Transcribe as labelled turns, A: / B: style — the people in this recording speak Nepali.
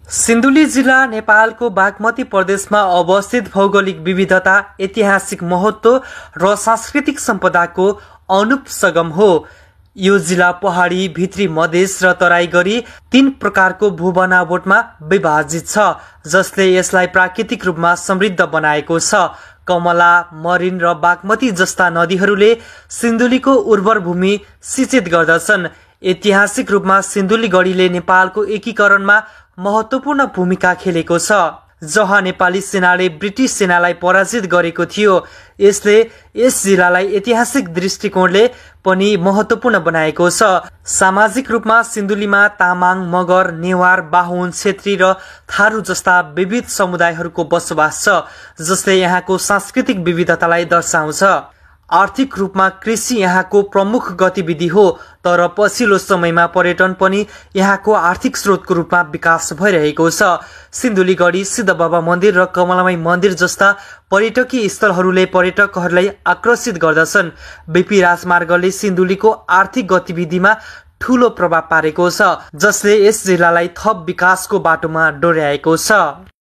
A: सिन्धुली जिल्ला नेपालको बागमती प्रदेशमा अवस्थित भौगोलिक विविधता, ऐतिहासिक महत्व र सांस्कृतिक सम्पदाको अनुप सगम हो। यो जिल्ला पहाडी, भित्री मधेस र तराई गरी 3 प्रकारको भूबनावटमा विभाजित छ, जसले यसलाई प्राकृतिक रूपमा समृद्ध बनाएको छ। कमला, मरिन र बागमती जस्ता नदीहरूले सिन्धुलीको उर्वर भूमि सिंचित गर्दछन्। ऐतिहासिक रूपमा सिन्धुली गढीले नेपालको एकीकरणमा महत्वपूर्ण भूमिका खेलेको छ, जहाँ नेपाली सेनाले ब्रिटिस सेनालाई पराजित गरेको थियो। यसले यस जिल्लालाई ऐतिहासिक दृष्टिकोणले पनि महत्वपूर्ण बनाएको छ। सामाजिक रूपमा सिन्धुलीमा तामाङ, मगर, नेवार, बाहुन, छेत्री र थारू जस्ता विविध समुदायहरूको बसोबास छ, जसले यहाँको सांस्कृतिक विविधतालाई दर्शाउँछ। आर्थिक रूपमा कृषि यहाँको प्रमुख गतिविधि हो, तर पछिल्लो समयमा पर्यटन पनि यहाँको आर्थिक स्रोतको रूपमा विकास भइरहेको छ। सिन्धुली गढी, सिद्धबाबा मन्दिर र कमलामाई मन्दिर जस्ता पर्यटकीय स्थलहरूले पर्यटकहरूलाई आकर्षित गर्दछन्। बीपी राजमार्गले सिन्धुलीको आर्थिक गतिविधिमा ठूलो प्रभाव पारेको छ, जसले यस जिल्लालाई थप विकासको बाटोमा डोर्याएको छ।